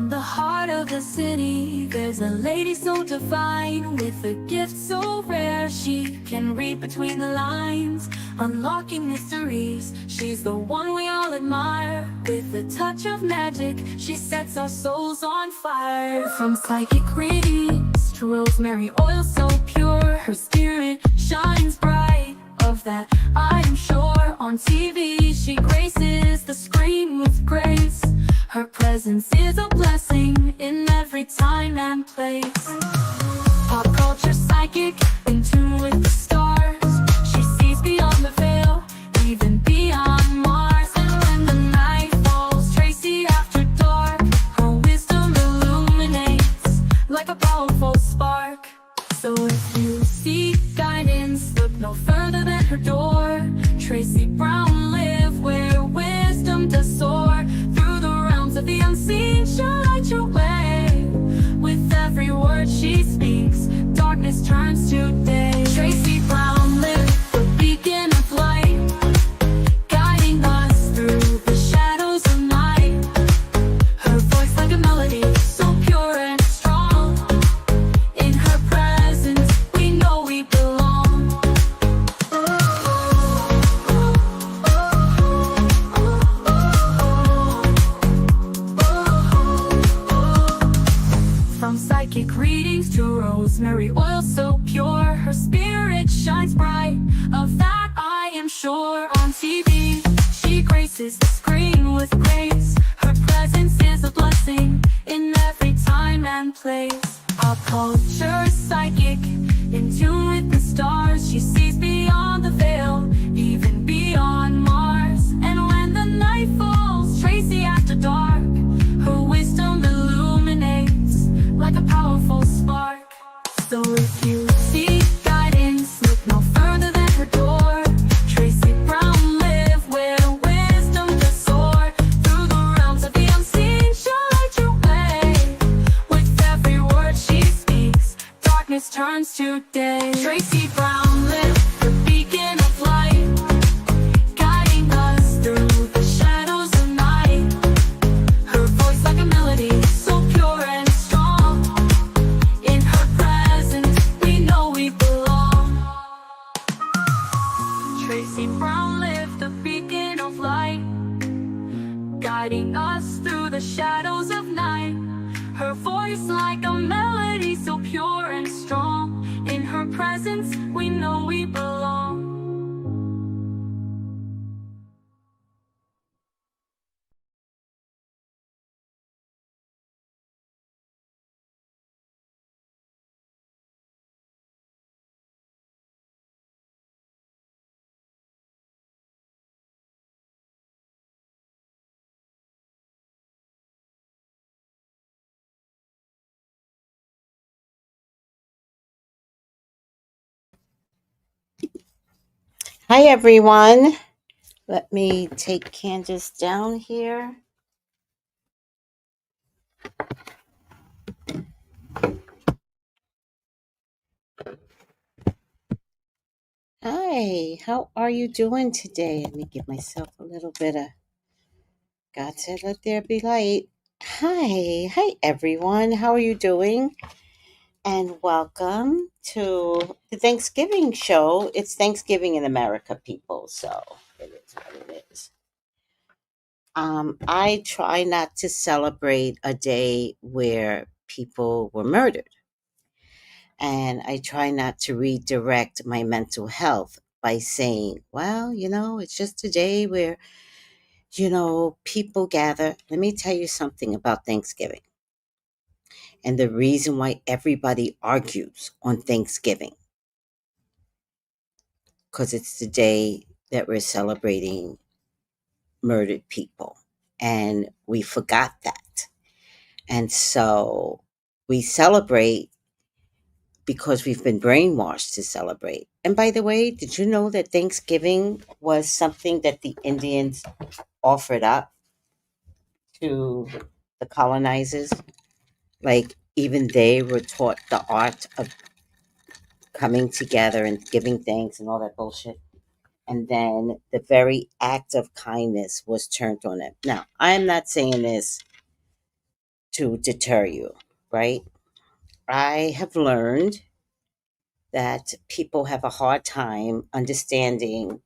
In the heart of the city, there's a lady so divine, with a gift so rare she can read between the lines, unlocking mysteries. She's the one we all admire. With a touch of magic, she sets our souls on fire. From psychic readings to rosemary oil so pure, her spirit shines bright. Of that I am sure. On TV she graces the screen with grace. Her presence is a blessing in every time and place. Pop culture psychic, in tune with the stars. She sees beyond the veil, even beyond Mars. And when the night falls, Tracy after dark, her wisdom illuminates like a powerful spark. So if you seek guidance, look no further than her door. Tracy Brown live where wisdom does soar. Through the realms of the unseen, she'll light your way. With every word she speaks, darkness turns to day. Tracy Brown live, the beacon of light, guiding us through the shadows of night. Her voice like a melody, so pure and strong. In her presence, we know we belong. From psychic readings to rosemary oil so pure, her spirit shines bright. Of that I am sure. On TV, she graces the screen with grace. Her presence is a blessing in every time and place. Pop culture psychic, in tune with the stars. She sees beyond the veil, even beyond Mars. And when the night falls, Tracy after dark, her wisdom illuminates like a powerful spark. So if you seek guidance, look no further than her door. Tracy Brown live where wisdom does soar. Through the realms of the unseen, she'll light your way. With every word she speaks, darkness turns to day. Tracy Brown live, the beacon of light, guiding us through the shadows of night. Her voice like a melody, so pure and strong. In her presence, we know we belong. Tracy Brown live, the beacon of light, guiding us through the shadows of night. Her voice like a melody, so pure and strong. In her presence, we know we belong. Hi, everyone. Let me take Candace down here. Hi, how are you doing today? Let me give myself a little bit of God said, let there be light. Hi, everyone. How are you doing? And welcome to the Thanksgiving show. It's Thanksgiving in America, people, so it is what it is. I try not to celebrate a day where people were murdered. And I try not to redirect my mental health by saying, well, it's just a day where, people gather. Let me tell you something about Thanksgiving and the reason why everybody argues on Thanksgiving. Because it's the day that we're celebrating murdered people. And we forgot that. And so we celebrate because we've been brainwashed to celebrate. And by the way, did you know that Thanksgiving was something that the Indians offered up to the colonizers? Like, even they were taught the art of coming together and giving thanks and all that bullshit. And then the very act of kindness was turned on them. Now, I'm not saying this to deter you, right? I have learned that people have a hard time understanding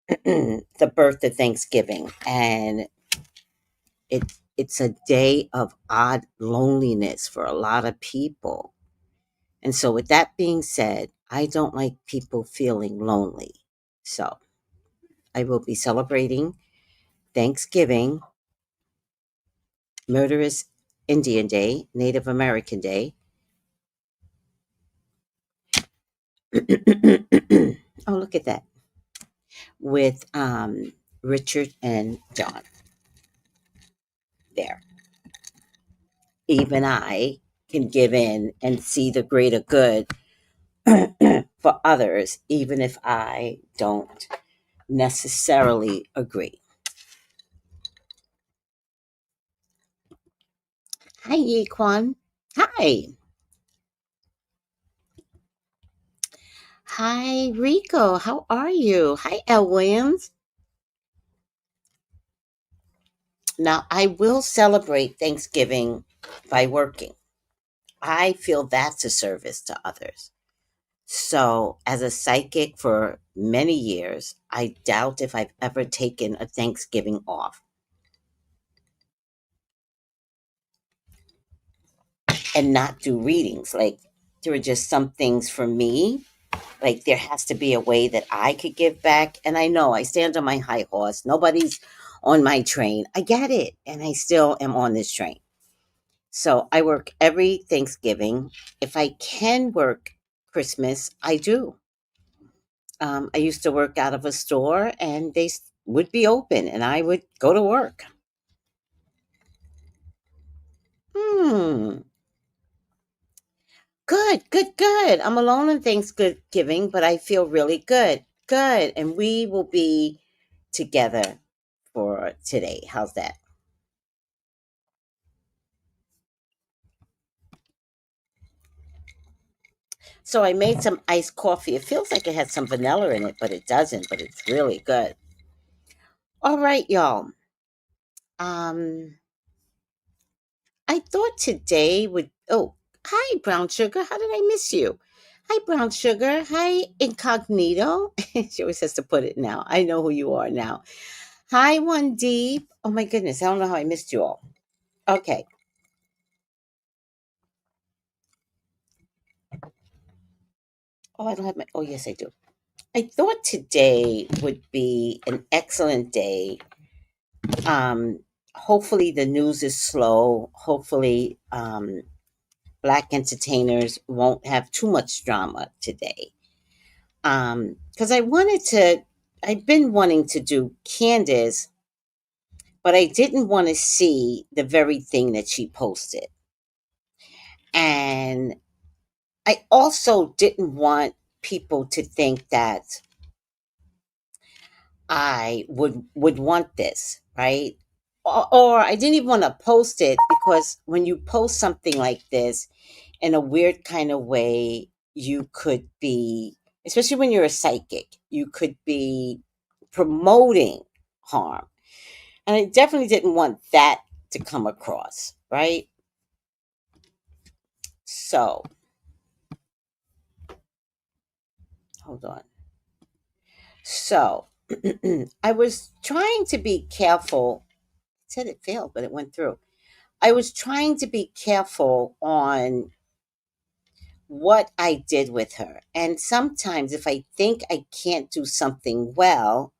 the birth of Thanksgiving, and it's a day of odd loneliness for a lot of people. And so, with that being said, I don't like people feeling lonely. So, I will be celebrating Thanksgiving, Murderous Indian Day, Native American Day. Oh, look at that. With Richard and John there. Even I can give in and see the greater good for others, even if I don't necessarily agree. Hi, Yequan. Hi. Hi, Rico. How are you? Hi, El Williams. Now, I will celebrate Thanksgiving by working. I feel that's a service to others. So, as a psychic for many years, I doubt if I've ever taken a Thanksgiving off and not do readings. Like, there are just some things for me. Like, there has to be a way that I could give back. And I know I stand on my high horse. Nobody's on my train. I get it. And I still am on this train. So, I work every Thanksgiving. If I can work Christmas, I do. I used to work out of a store and would be open and I would go to work. Hmm. Good, good, good. I'm alone on Thanksgiving, but I feel really good. Good. And we will be together for today. How's that? So I made some iced coffee. It feels like it has some vanilla in it, but it doesn't, but it's really good. All right, y'all. Um, I thought today would. Oh, hi, Brown Sugar. How did I miss you? Hi, Brown Sugar. Hi, Incognito. She always has to put it now. I know who you are now. Hi, One Deep. Oh my goodness, I don't know how I missed you all. Okay. Oh, I don't have my. Oh, yes, I do. I thought today would be an excellent day. Um, Hopefully the news is slow. Hopefully, Black entertainers won't have too much drama today. Because I've been wanting to do Candace, but I didn't want to see the very thing that she posted. And I also didn't want people to think that I would want this, right? Or I didn't even want to post it because when you post something like this in a weird kind of way, you could be, especially when you're a psychic, you could be promoting harm. And I definitely didn't want that to come across, right? So, hold on. So, I was trying to be careful. It said it failed, but it went through. I was trying to be careful on what I did with her. And sometimes if I think I can't do something well,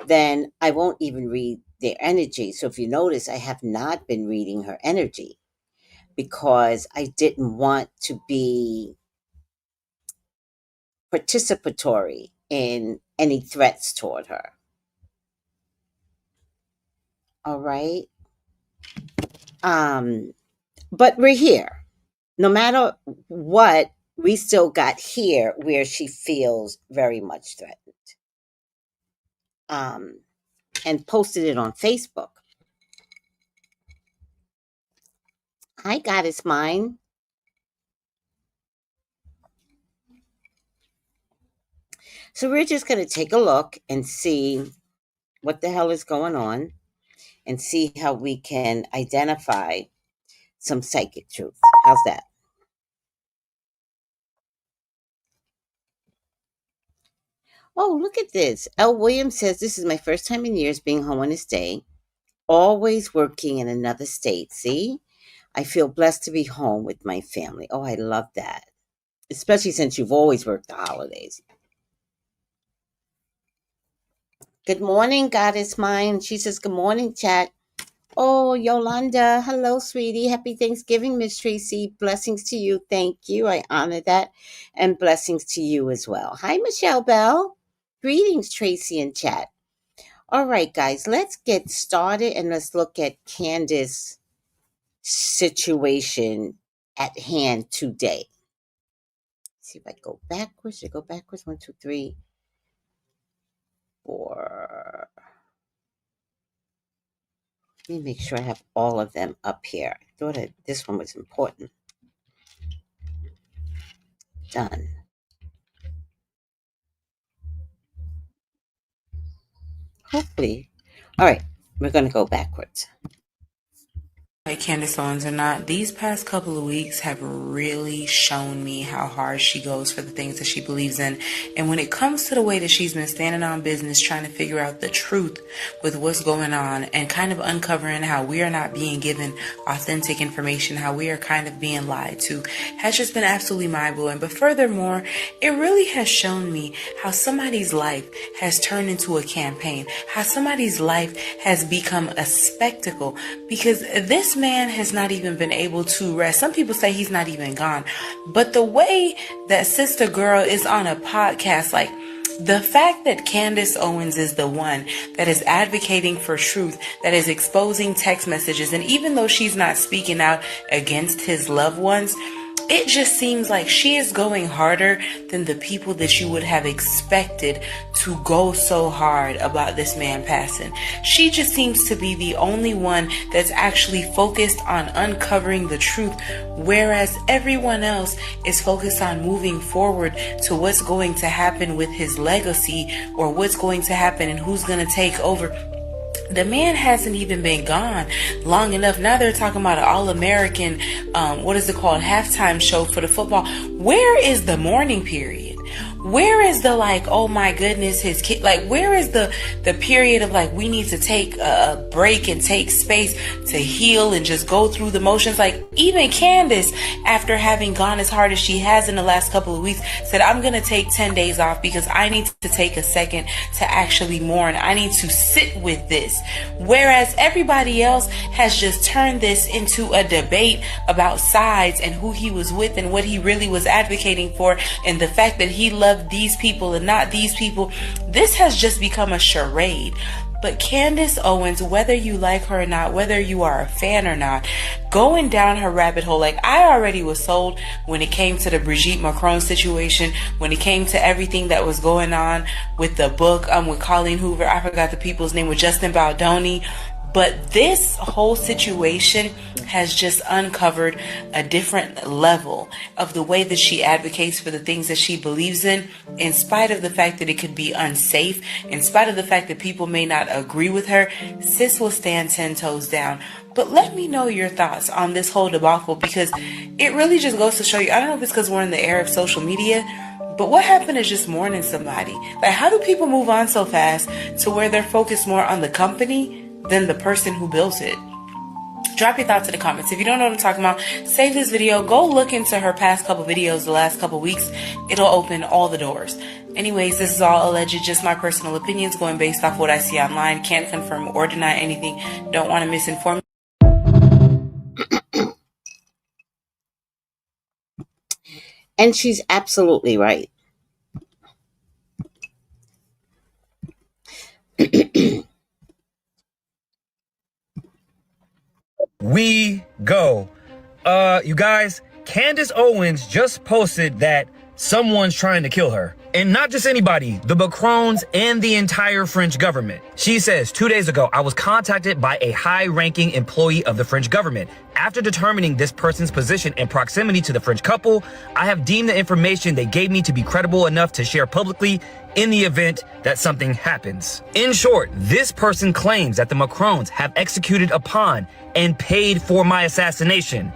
then I won't even read their energy. So if you notice, I have not been reading her energy because I didn't want to be participatory in any threats toward her. All right. Um, but we're here. No matter what, we still got here where she feels very much threatened. Um, and posted it on Facebook. Hi, Goddess Mine. So we're just going to take a look and see what the hell is going on and see how we can identify some psychic truth. How's that? Oh, look at this. L. Williams says, this is my first time in years being home on this day. Always working in another state. See? I feel blessed to be home with my family. Oh, I love that. Especially since you've always worked the holidays. Good morning, Goddess Mine. She says, good morning, chat. Oh, Yolanda. Hello, sweetie. Happy Thanksgiving, Miss Tracy. Blessings to you. Thank you. I honor that. And blessings to you as well. Hi, Michelle Bell. Greetings, Tracy and chat. All right, guys, let's get started and let's look at Candace's situation at hand today. Let's see if I go backwards. Should I go backwards? 1, 2, 3, 4. Let me make sure I have all of them up here. I thought this one was important. Done. Hopefully. All right, we're going to go backwards. Like Candance Owens or not, these past couple of weeks have really shown me how hard she goes for the things that she believes in. And when it comes to the way that she's been standing on business, trying to figure out the truth with what's going on and kind of uncovering how we are not being given authentic information, how we are kind of being lied to, has just been absolutely mind-blowing. But furthermore, it really has shown me how somebody's life has turned into a campaign, how somebody's life has become a spectacle, because this man has not even been able to rest. Some people say he's not even gone. But the way that Sister Girl is on a podcast, like the fact that Candance Owens is the one that is advocating for truth, that is exposing text messages, and even though she's not speaking out against his loved ones, it just seems like she is going harder than the people that you would have expected to go so hard about this man passing. She just seems to be the only one that's actually focused on uncovering the truth, whereas everyone else is focused on moving forward to what's going to happen with his legacy or what's going to happen and who's going to take over. The man hasn't even been gone long enough. Now they're talking about an all-American, what is it called, halftime show for the football. Where is the mourning period? Where is the like, oh my goodness, his kid, like where is the period of like, we need to take a break and take space to heal and just go through the motions? Like even Candace, after having gone as hard as she has in the last couple of weeks, said, I'm going to take 10 days off because I need to take a second to actually mourn. I need to sit with this. Whereas everybody else has just turned this into a debate about sides and who he was with and what he really was advocating for, and the fact that he loved these people and not these people. This has just become a charade. But Candance Owens, whether you like her or not, whether you are a fan or not, going down her rabbit hole, like I already was sold when it came to the Brigitte Macron situation, when it came to everything that was going on with the book, with Colleen Hoover, I forgot the people's name, with Justin Baldoni. But this whole situation has just uncovered a different level of the way that she advocates for the things that she believes in spite of the fact that it could be unsafe, in spite of the fact that people may not agree with her. Sis will stand 10 toes down. But let me know your thoughts on this whole debacle, because it really just goes to show you, I don't know if it's because we're in the era of social media, but what happened is just mourning somebody. Like, how do people move on so fast to where they're focused more on the company than the person who built it? Drop your thoughts in the comments. If you don't know what I'm talking about, save this video. Go look into her past couple videos the last couple weeks. It'll open all the doors. Anyways, this is all alleged, just my personal opinions going based off what I see online. Can't confirm or deny anything. Don't want to misinform. And she's absolutely right. We go. You guys, Candance Owens just posted that someone's trying to kill her. And not just anybody, the Macrons and the entire French government. She says, 2 days ago, I was contacted by a high-ranking employee of the French government. After determining this person's position and proximity to the French couple, I have deemed the information they gave me to be credible enough to share publicly in the event that something happens. In short, this person claims that the Macrons have executed upon and paid for my assassination.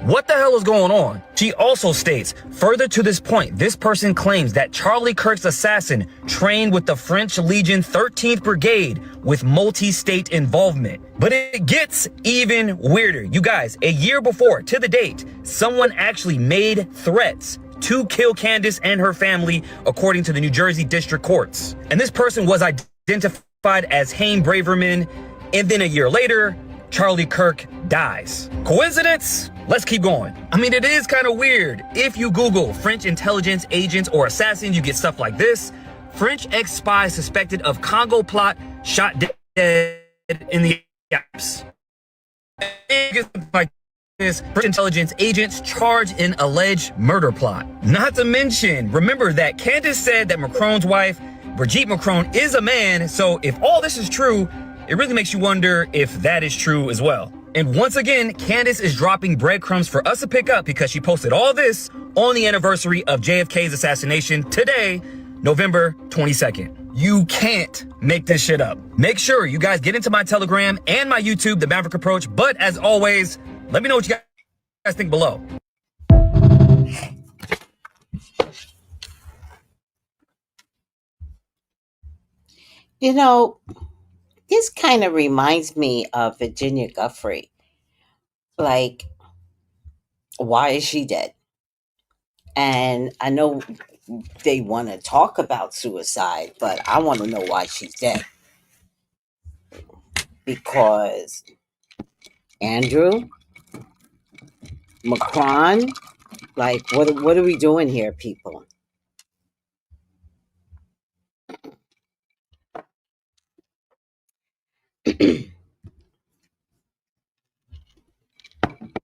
What the hell is going on? She also states, further to this point, this person claims that Charlie Kirk's assassin trained with the French Legion 13th Brigade with multi-state involvement. But it gets even weirder. You guys, a year before, to the date, someone actually made threats to kill Candance and her family, according to the New Jersey District Courts. And this person was identified as Haim Braverman, and then a year later, Charlie Kirk dies. Coincidence? Let's keep going. I mean, it is kind of weird. If you Google French intelligence agents or assassins, you get stuff like this. French ex-spy suspected of Congo plot shot dead in the Alps. Like this, French intelligence agents charged in alleged murder plot. Not to mention, remember that Candance said that Macron's wife, Brigitte Macron, is a man. So if all this is true, it really makes you wonder if that is true as well. And once again, Candance is dropping breadcrumbs for us to pick up because she posted all this on the anniversary of JFK's assassination today, November 22nd. You can't make this shit up. Make sure you guys get into my Telegram and my YouTube, The Maverick Approach. But as always, let me know what you guys think below. You know, this kind of reminds me of Virginia Giuffre. Like, why is she dead? And I know they want to talk about suicide, but I want to know why she's dead. Because Andrew, Macron, like, what are we doing here, people?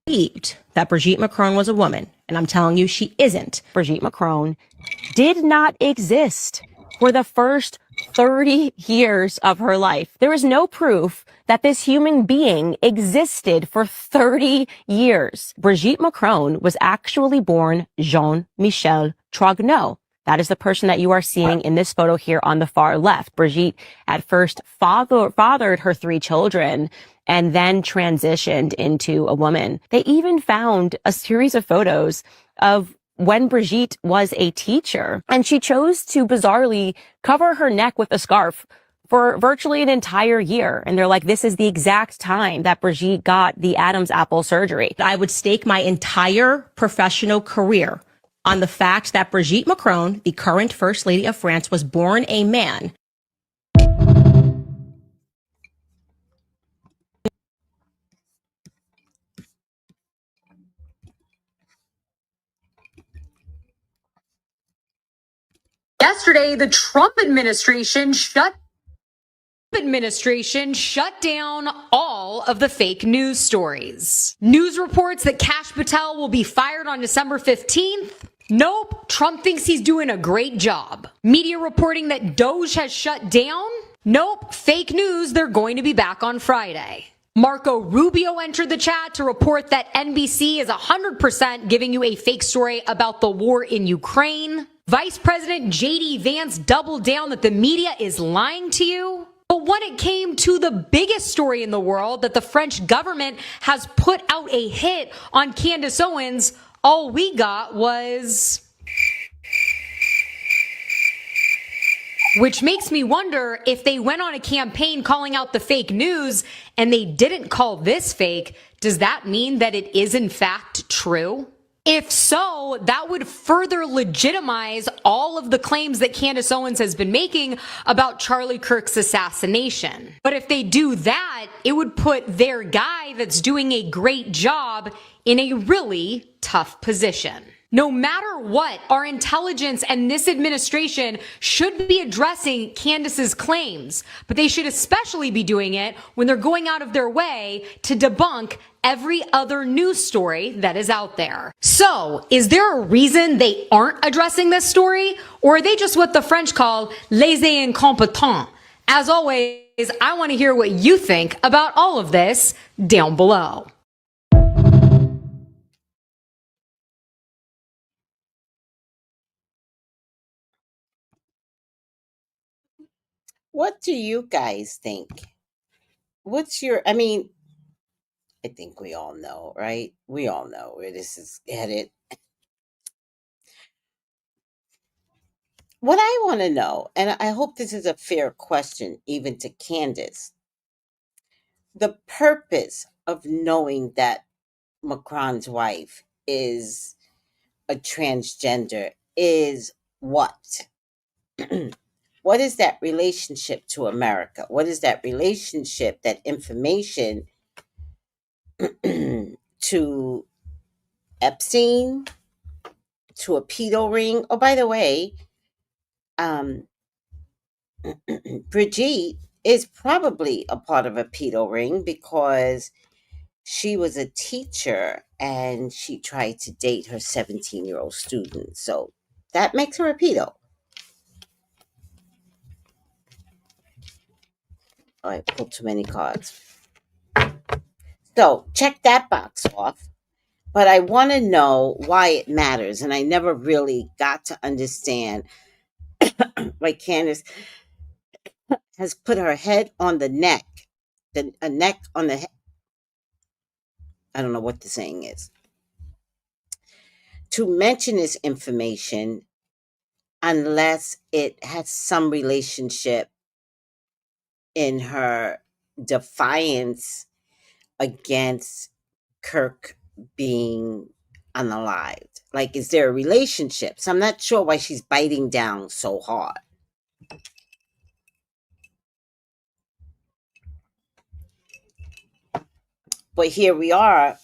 Believed that Brigitte Macron was a woman, and I'm telling you she isn't. Brigitte Macron did not exist for the first 30 years of her life. There is no proof that this human being existed for 30 years. Brigitte Macron was actually born Jean-Michel Trogneux. That is the person that you are seeing in this photo here on the far left. Brigitte at first fathered her 3 children and then transitioned into a woman. They even found a series of photos of when Brigitte was a teacher, and she chose to bizarrely cover her neck with a scarf for virtually an entire year. And they're like, this is the exact time that Brigitte got the Adam's apple surgery. I would stake my entire professional career on the fact that Brigitte Macron, the current First Lady of France, was born a man. Yesterday, the Trump administration shut down all of the fake news stories. News reports that Kash Patel will be fired on December 15th. Nope, Trump thinks he's doing a great job. Media reporting that Doge has shut down. Nope, fake news, they're going to be back on Friday. Marco Rubio entered the chat to report that NBC is 100% giving you a fake story about the war in Ukraine. Vice President J.D. Vance doubled down that the media is lying to you. But when it came to the biggest story in the world, that the French government has put out a hit on Candance Owens, all we got was... Which makes me wonder, if they went on a campaign calling out the fake news and they didn't call this fake, does that mean that it is in fact true? If so, that would further legitimize all of the claims that Candance Owens has been making about Charlie Kirk's assassination. But if they do that, it would put their guy that's doing a great job in a really tough position. No matter what, our intelligence and this administration should be addressing Candace's claims, but they should especially be doing it when they're going out of their way to debunk every other news story that is out there. So, is there a reason they aren't addressing this story? Or are they just what the French call les incompetents? As always, I want to hear what you think about all of this down below. What do you guys think? What's your, I mean, I think we all know, right? We all know where this is headed. What I want to know, and I hope this is a fair question even to Candace, the purpose of knowing that Macron's wife is a transgender is what? What is that relationship to America? What is that relationship, that information to Epstein, to a pedo ring? Oh, by the way, um, Brigitte is probably a part of a pedo ring because she was a teacher and she tried to date her 17-year-old student. So that makes her a pedo. Oh, I pulled too many cards. So check that box off. But I want to know why it matters. And I never really got to understand why Candace has put her head on the neck, a neck on the head. I don't know what the saying is. To mention this information unless it has some relationship in her defiance against Kirk being unalived. Like, is there a relationship? So I'm not sure why she's biting down so hard. But here we are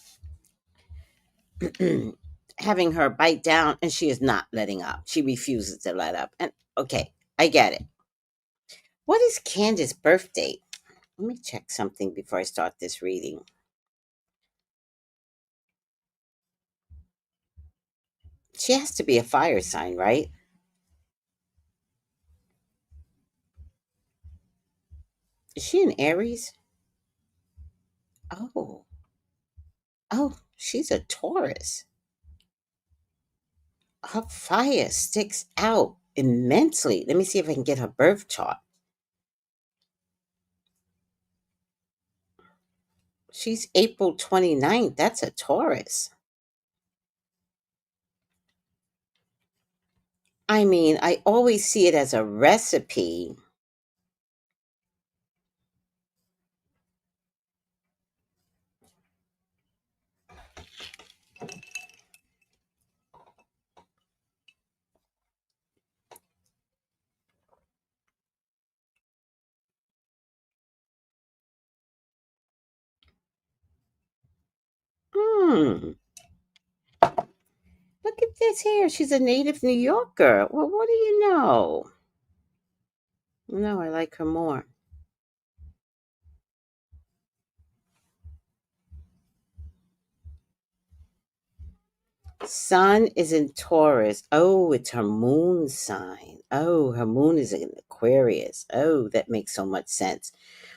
having her bite down, and she is not letting up. She refuses to let up. And okay, I get it. What is Candace's birth date? Let me check something before I start this reading. She has to be a fire sign, right? Is she an Aries? Oh. Oh, she's a Taurus. Her fire sticks out immensely. Let me see if I can get her birth chart. She's April 29th. That's a Taurus. I mean, I always see it as a recipe. Hmm. Look at this here. She's a native New Yorker. Well, what do you know? No, I like her more. Sun is in Taurus. Oh, it's her moon sign. Oh, her moon is in Aquarius. Oh, that makes so much sense.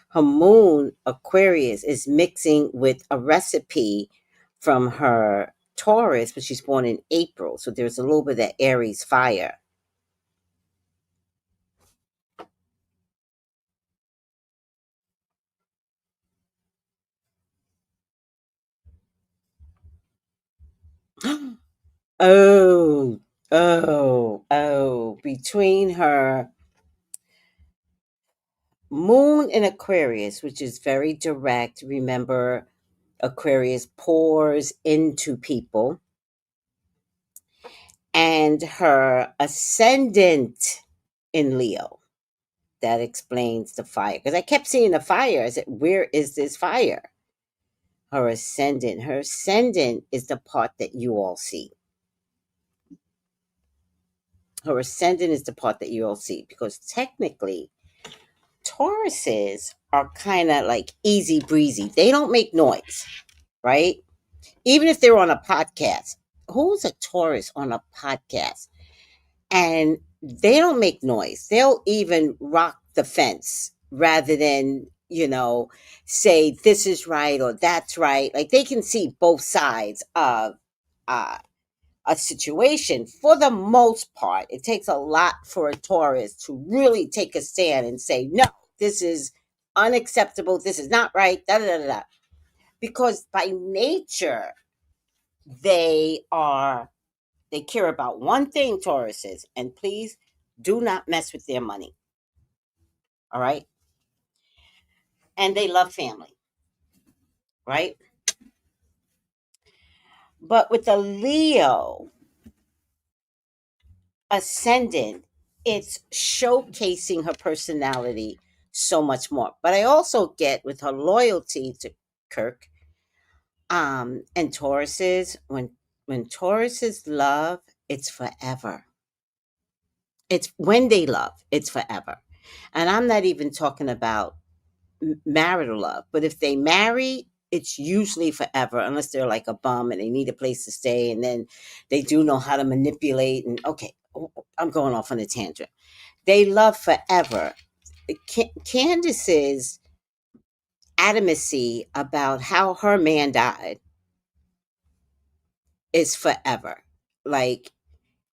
Her moon, Aquarius, is mixing with a recipe from her Taurus, but she's born in April. So there's a little bit of that Aries fire. Oh, between her moon in Aquarius, which is very direct. Remember, Aquarius pours into people. And her ascendant in Leo. That explains the fire. Because I kept seeing the fire. I said, where is this fire? Her ascendant. Her ascendant is the part that you all see. Her ascendant is the part that you'll see, because technically Tauruses are kind of like easy breezy. They don't make noise, right? Even if they're on a podcast. Who's a Taurus on a podcast? And they don't make noise. They'll even rock the fence rather than, say this is right or that's right. Like they can see both sides of uh, a situation for the most part. It takes a lot for a Taurus to really take a stand and say, no, this is unacceptable. This is not right. Da, da, da, da. Because by nature, they are, they care about one thing, Tauruses, and please do not mess with their money. All right. And they love family, right? But with the Leo ascendant, it's showcasing her personality so much more. But I also get with her loyalty to Kirk, and Tauruses, when Tauruses love, it's forever. It's when they love, it's forever. And I'm not even talking about marital love, but if they marry, it's usually forever, unless they're like a bum and they need a place to stay, and then they do know how to manipulate. And okay, I'm going off on a tangent. They love forever. Candace's adamancy about how her man died is forever. Like,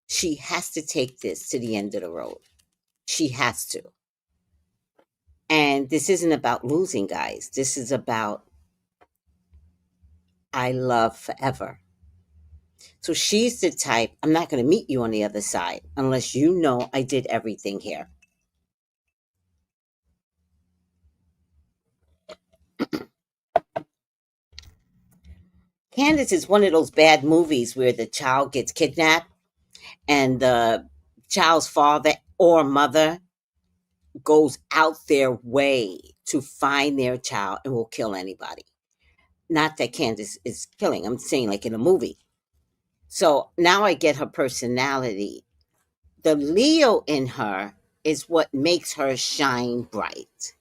she has to take this to the end of the road. She has to. And this isn't about losing, guys. This is about I love forever. So she's the type, I'm not going to meet you on the other side unless you know I did everything here. Candace is one of those bad movies where the child gets kidnapped and the child's father or mother goes out their way to find their child and will kill anybody. Not that Candace is killing, I'm saying like in a movie. So now I get her personality. The Leo in her is what makes her shine bright.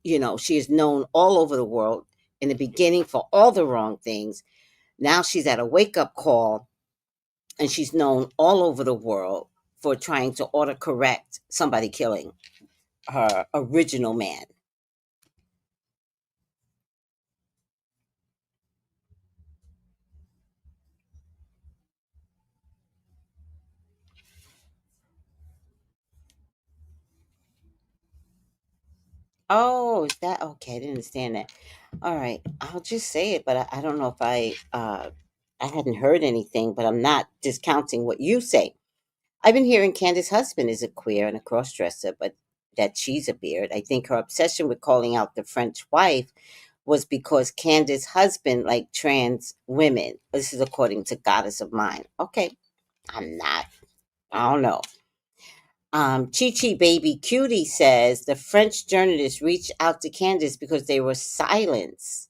She is known all over the world in the beginning for all the wrong things. Now she's at a wake up call, and she's known all over the world for trying to auto correct somebody killing her original man. Oh, is that okay? I didn't understand that. All right, I'll just say it, but I don't know if I hadn't heard anything, but I'm not discounting what you say. I've been hearing Candace's husband is a queer and a crossdresser, but that she's a beard. I think her obsession with calling out the French wife was because Candace's husband liked trans women. This is according to Goddess of Mine. Okay, I'm not. I don't know. Chi Chi Baby Cutie says the French journalists reached out to Candace because they were silenced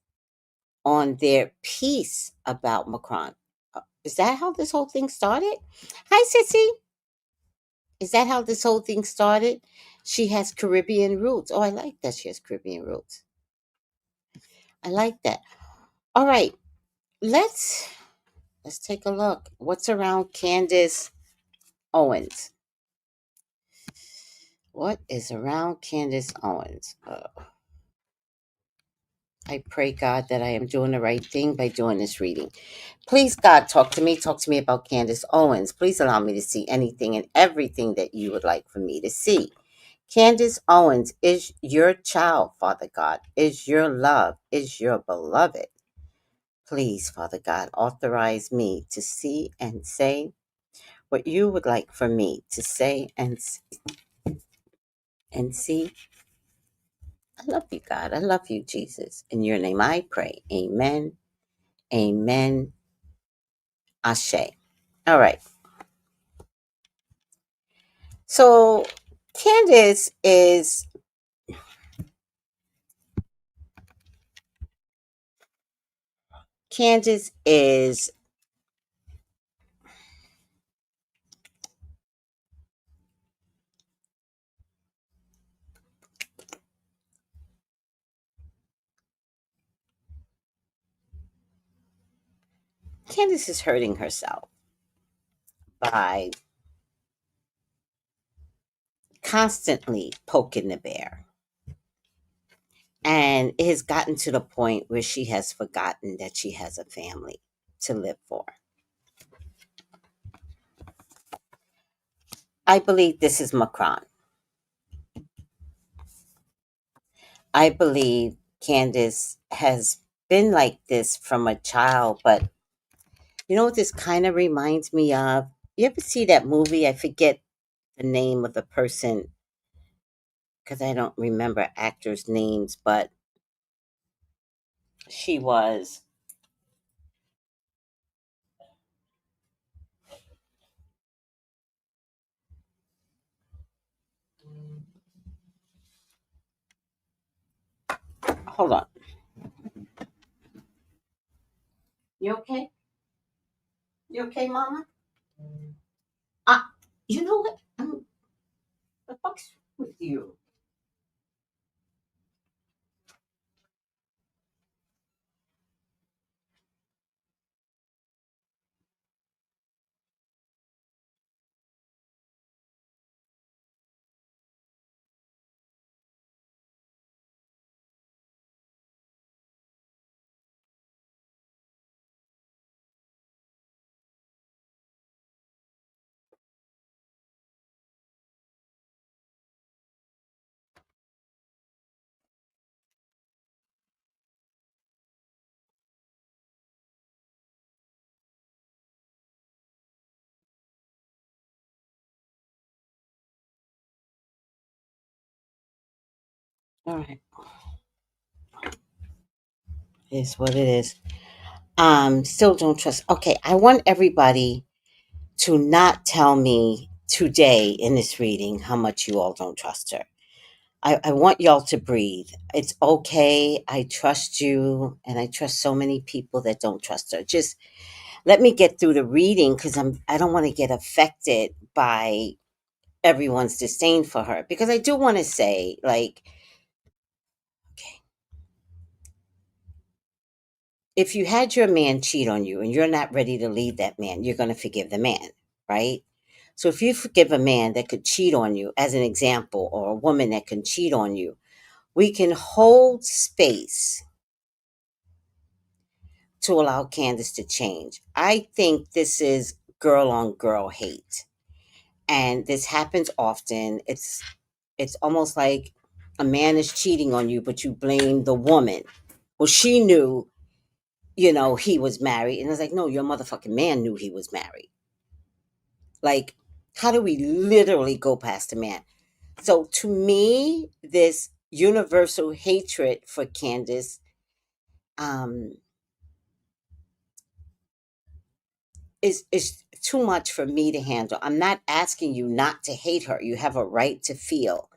on their piece about Macron. Is that how this whole thing started? Hi, Sissy. Is that how this whole thing started? She has Caribbean roots. Oh, I like that she has Caribbean roots. I like that. All right, let's take a look. What's around Candace Owens? What is around Candace Owens? I pray, God, that I am doing the right thing by doing this reading. Please, God, talk to me. Talk to me about Candace Owens. Please allow me to see anything and everything that you would like for me to see. Candace Owens is your child, Father God, is your love, is your beloved. Please, Father God, authorize me to see and say what you would like for me to say and see. I love you, God. I love you, Jesus. In your name I pray. Amen. Amen. Ashe. All right. So Candace is Candace is Candance is hurting herself by constantly poking the bear. And it has gotten to the point where she has forgotten that she has a family to live for. I believe this is Macron. I believe Candace has been like this from a child, but you know what this kind of reminds me of? You ever see that movie? I forget the name of the person because I don't remember actors' names, but she was. Hold on. You okay? You okay, Mama? Ah, you know what? The fuck's with you? All right, it's what it is. Still don't trust. Okay, I want everybody to not tell me today in this reading how much you all don't trust her. I want y'all to breathe. It's okay. I trust you, and I trust so many people that don't trust her. Just let me get through the reading because I don't want to get affected by everyone's disdain for her. Because I do want to say, like, okay, if you had your man cheat on you and you're not ready to leave that man, you're going to forgive the man, right? So if you forgive a man that could cheat on you, as an example, or a woman that can cheat on you, we can hold space to allow Candace to change. I think this is girl on girl hate. And this happens often. It's almost like a man is cheating on you, but you blame the woman. Well, she knew, he was married. And it's like, no, your motherfucking man knew he was married. Like, how do we literally go past a man? So to me, this universal hatred for Candace um, is too much for me to handle. I'm not asking you not to hate her. You have a right to feel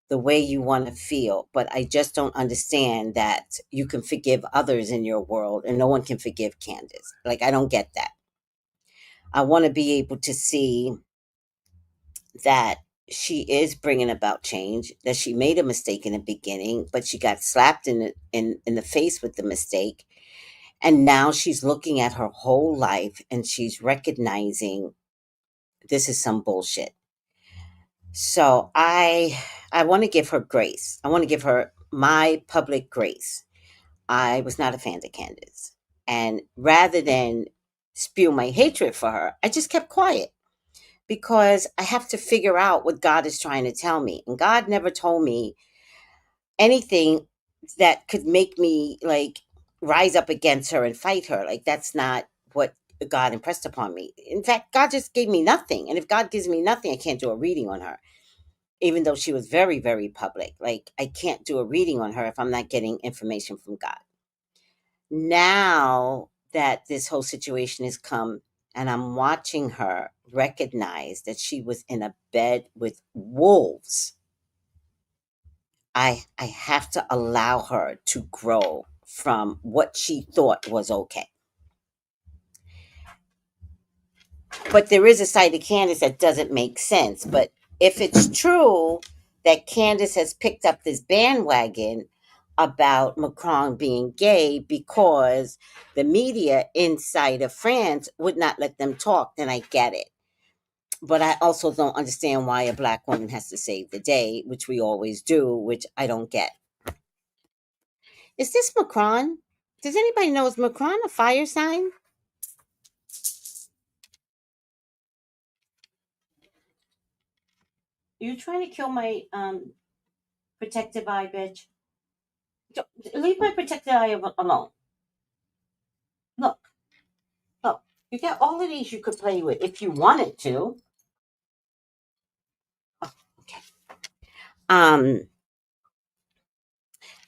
the way you want to feel, but I just don't understand that you can forgive others in your world and no one can forgive Candace. Like, I don't get that. I want to be able to see that she is bringing about change, that she made a mistake in the beginning, but she got slapped in the face with the mistake. And now she's looking at her whole life and she's recognizing this is some bullshit. So I want to give her grace. I want to give her my public grace. I was not a fan of Candace. And rather than spew my hatred for her, I just kept quiet because I have to figure out what God is trying to tell me. And God never told me anything that could make me like rise up against her and fight her. Like, that's not what God impressed upon me. In fact, God just gave me nothing. And if God gives me nothing, I can't do a reading on her. Even though she was very, very public. Like, I can't do a reading on her if I'm not getting information from God. Now that this whole situation has come and I'm watching her recognize that she was in a bed with wolves, I have to allow her to grow from what she thought was okay. But there is a side of Candace that doesn't make sense. But if it's true that Candace has picked up this bandwagon about Macron being gay because the media inside of France would not let them talk, then I get it. But I also don't understand why a black woman has to save the day, which we always do, which I don't get. Is this Macron? Does anybody know, is Macron a fire sign? You trying to kill my protective eye, bitch? Leave my protective eye alone. Look, look. You got all of these you could play with if you wanted to. Oh, okay.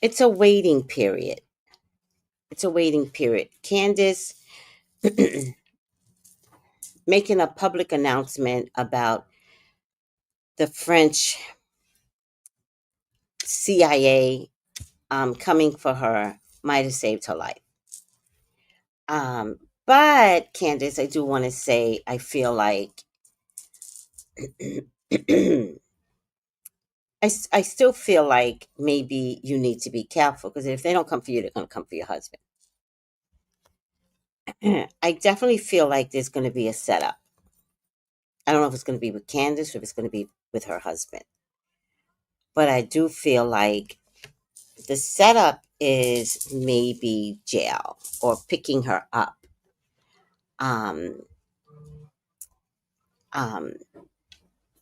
It's a waiting period. It's a waiting period. Candace making a public announcement about the French CIA coming for her might have saved her life. But Candace, I do want to say I feel like I still feel like maybe you need to be careful because if they don't come for you, they're going to come for your husband. I definitely feel like there's going to be a setup. I don't know if it's going to be with Candace or if it's going to be with her husband. But I do feel like the setup is maybe jail or picking her up um, um,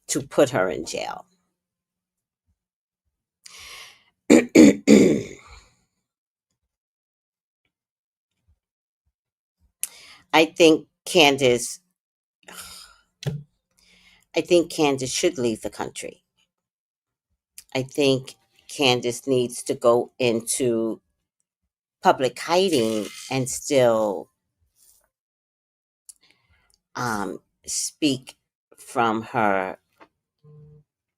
to put her in jail. I think Candace should leave the country. I think Candace needs to go into public hiding and still speak from her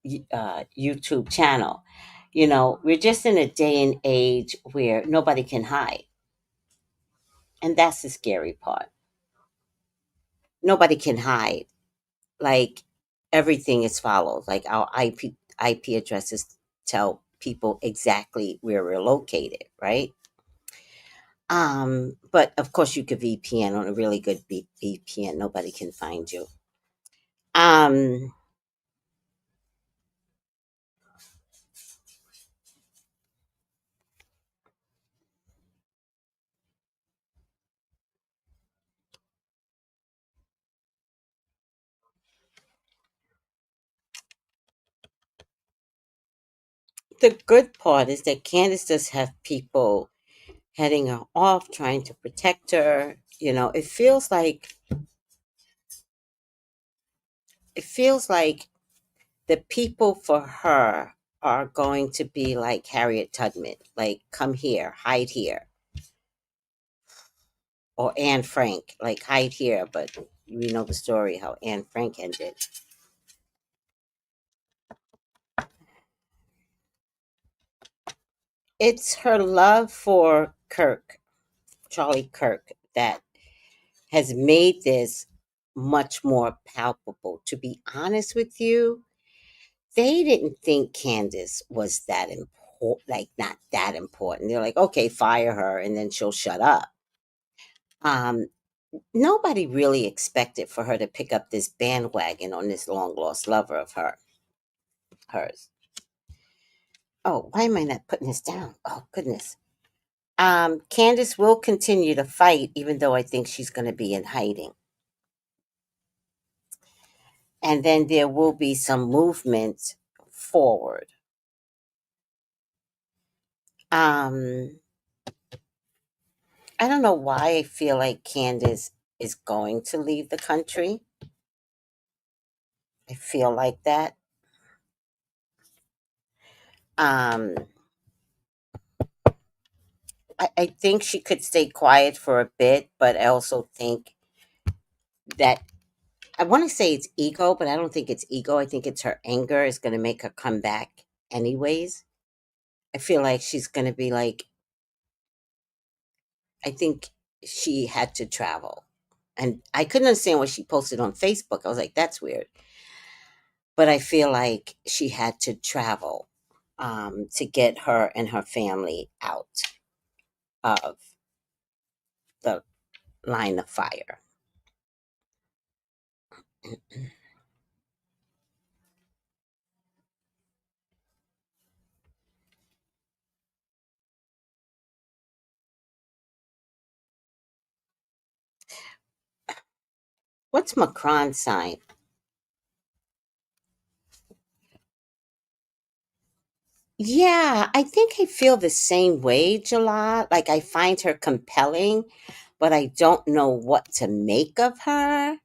YouTube channel. You know, we're just in a day and age where nobody can hide. And that's the scary part. Nobody can hide. Like, everything is followed. Like, our IP addresses tell people exactly where we're located, right? But of course you could VPN on a really good VPN. Nobody can find you. Um, the good part is that Candace does have people heading her off, trying to protect her. You know, it feels like the people for her are going to be like Harriet Tubman, like come here, hide here, or Anne Frank, like hide here. But we know the story how Anne Frank ended. It's her love for Charlie Kirk, that has made this much more palpable. To be honest with you, they didn't think Candace was that important, like not that important. They're like, okay, fire her and then she'll shut up. Um, Nobody really expected for her to pick up this bandwagon on this long lost lover of hers. Oh, why am I not putting this down? Oh goodness. Candace will continue to fight, even though I think she's going to be in hiding. And then there will be some movement forward. Um, I don't know why I feel like Candace is going to leave the country. I feel like that. Um, I think she could stay quiet for a bit, but I also think that I want to say it's ego, but I don't think it's ego. I think it's her anger is going to make her come back anyways. I feel like she's going to be like, I think she had to travel. And I couldn't understand what she posted on Facebook. I was like, that's weird. But I feel like she had to travel. to get her and her family out of the line of fire. What's Macron's sign? Yeah, I think I feel the same way, July. Like I find her compelling, but I don't know what to make of her.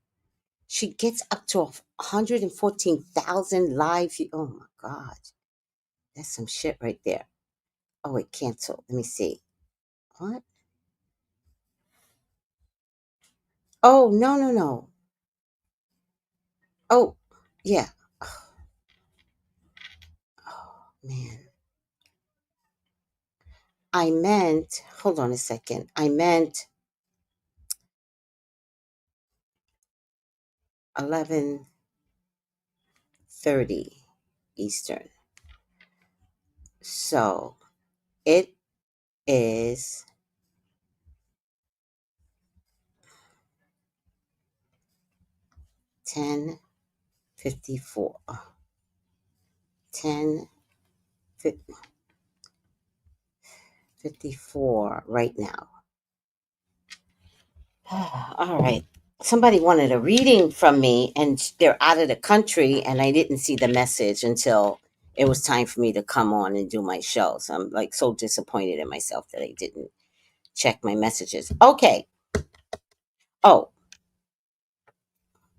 She gets up to 114,000 live. Oh my God. That's some shit right there. Oh, it canceled. Let me see. What? Oh, no, no, no. Oh, yeah. Oh, man. I meant, hold on a second. I meant 11:30 Eastern. So it is 10:54. 10:54 right now. All right. Somebody wanted a reading from me and they're out of the country and I didn't see the message until it was time for me to come on and do my show. So I'm like so disappointed in myself that I didn't check my messages. Okay. Oh,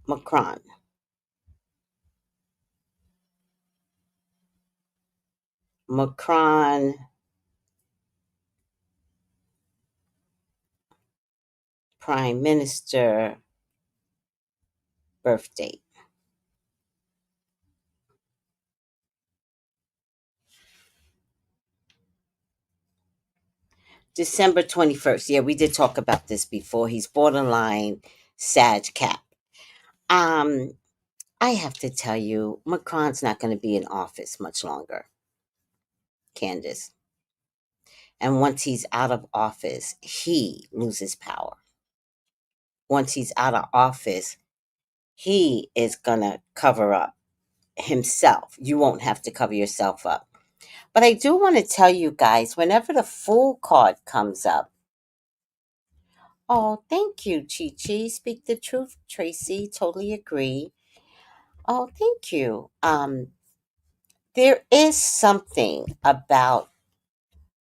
Macron. Macron Prime Minister birth date. December 21st. Yeah, we did talk about this before. He's borderline Sag Cap. I have to tell you, Macron's not going to be in office much longer, Candace. And once he's out of office, he loses power. Once he's out of office, he is going to cover up himself. You won't have to cover yourself up. But I do want to tell you guys, whenever the Fool card comes up, oh, thank you, Chi Chi. Speak the truth, Tracy. Totally agree. Oh, thank you. There is something about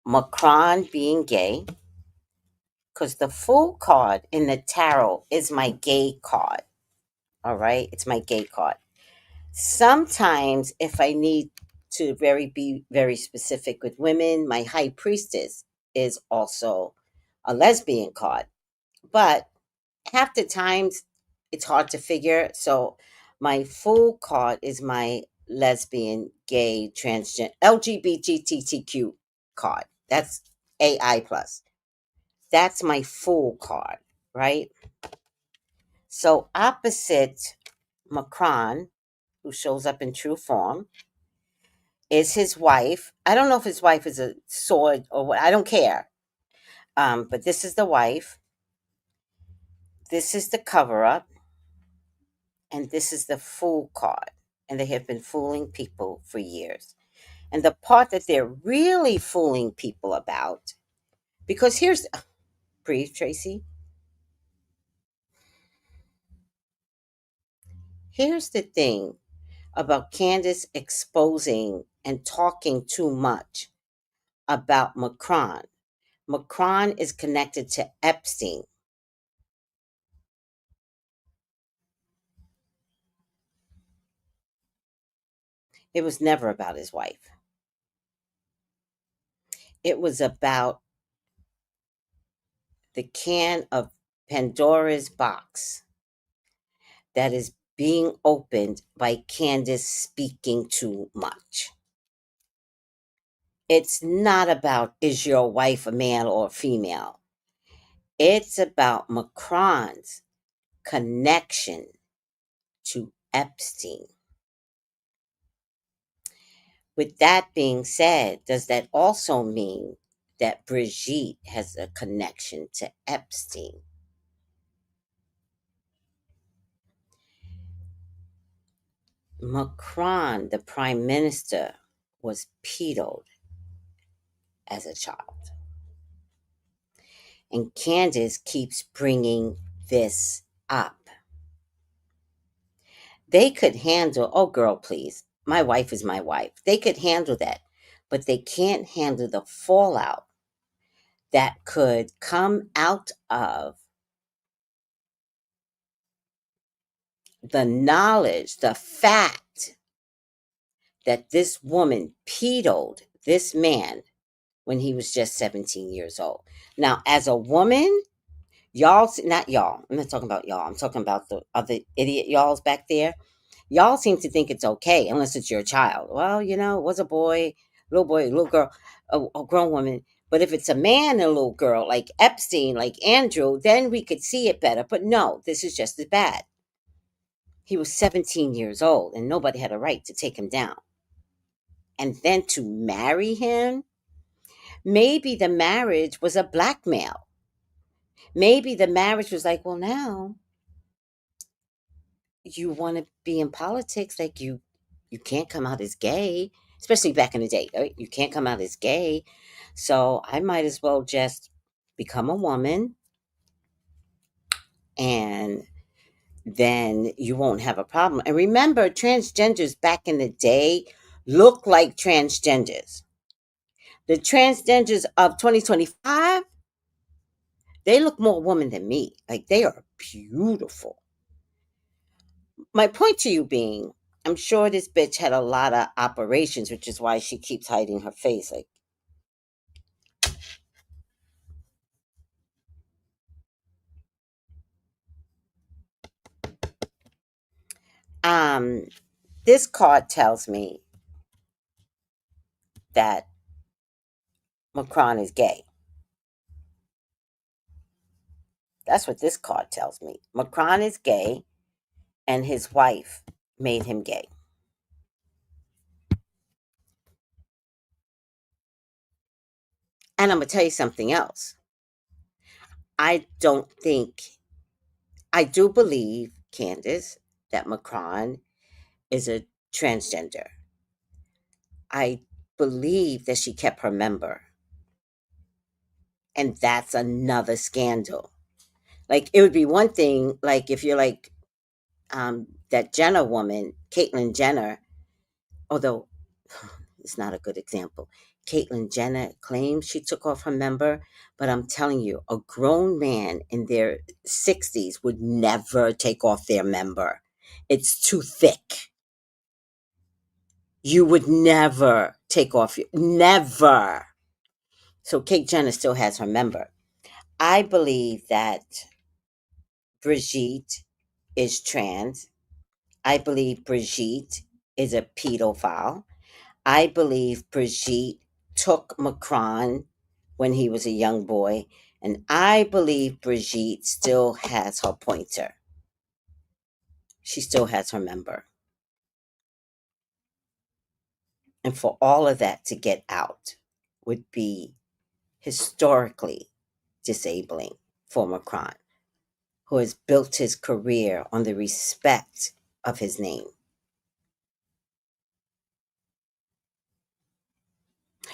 Macron being gay, because the Fool card in the tarot is my gay card. All right, it's my gay card. Sometimes, if I need to be very specific with women, my High Priestess is also a lesbian card. But half the times, it's hard to figure. So my Fool card is my lesbian, gay, transgender, LGBTQ card. That's AI plus. That's my Fool card, right? So opposite Macron, who shows up in true form, is his wife. I don't know if his wife is a sword or what. I don't care. But this is the wife. This is the cover up. And this is the Fool card. And they have been fooling people for years. And the part that they're really fooling people about, because breathe, Tracy. Here's the thing about Candace exposing and talking too much about Macron. Macron is connected to Epstein. It was never about his wife. It was about the can of Pandora's box that is being opened by Candace speaking too much. It's not about, is your wife a man or a female? It's about Macron's connection to Epstein. With that being said, does that also mean that Brigitte has a connection to Epstein? Macron, the prime minister, was pedoed as a child. And Candace keeps bringing this up. They could handle, oh, girl, please. My wife is my wife. They could handle that, but they can't handle the fallout that could come out of the knowledge, the fact that this woman pedoed this man when he was just 17 years old. Now, as a woman, y'all, not y'all, I'm not talking about y'all, I'm talking about the other idiot y'alls back there. Y'all seem to think it's okay unless it's your child. Well, you know, it was a boy, little girl, a grown woman. But if it's a man and a little girl, like Epstein, like Andrew, then we could see it better. But no, this is just as bad. He was 17 years old and nobody had a right to take him down. And then to marry him, maybe the marriage was a blackmail. Maybe the marriage was like, well, now you want to be in politics, like you can't come out as gay, especially back in the day, right? You can't come out as gay, so I might as well just become a woman, and then you won't have a problem. And remember, transgenders back in the day look like transgenders. The transgenders of 2025, they look more woman than me. Like, they are beautiful. My point to you being, I'm sure this bitch had a lot of operations, which is why she keeps hiding her face. Like, um, this card tells me that Macron is gay. That's what this card tells me. Macron is gay, and his wife made him gay. And I'm gonna tell you something else. I don't think, I do believe, Candace, that Macron is a transgender. I believe that she kept her member. And that's another scandal. Like, it would be one thing, like, if you're like that Jenner woman, Caitlyn Jenner, although it's not a good example. Caitlyn Jenner claims she took off her member, but I'm telling you, a grown man in their 60s would never take off their member. It's too thick. You would never take off your, never. So Kate Jenner still has her member. I believe that Brigitte is trans. I believe Brigitte is a pedophile. I believe Brigitte took Macron when he was a young boy. And I believe Brigitte still has her pointer. She still has her member. And for all of that to get out would be historically disabling for Macron, who has built his career on the respect of his name.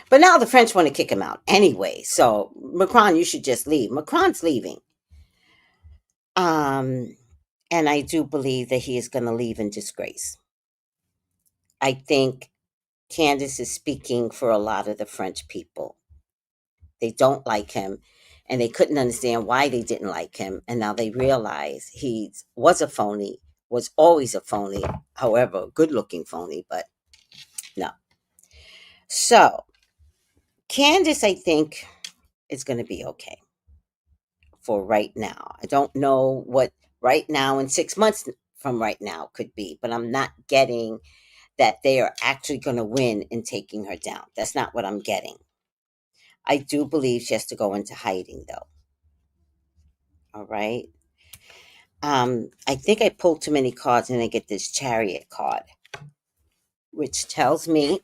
But now the French want to kick him out anyway. So, Macron, you should just leave. Macron's leaving. And I do believe that he is going to leave in disgrace. I think Candace is speaking for a lot of the French people. They don't like him, and they couldn't understand why they didn't like him. And now they realize he was a phony, was always a phony, however, a good-looking phony, but no. So, Candace, I think, is going to be okay for right now. I don't know what right now and 6 months from right now could be, but I'm not getting that they are actually going to win in taking her down. That's not what I'm getting. I do believe she has to go into hiding, though. All right. I think I pulled too many cards and I get this Chariot card, which tells me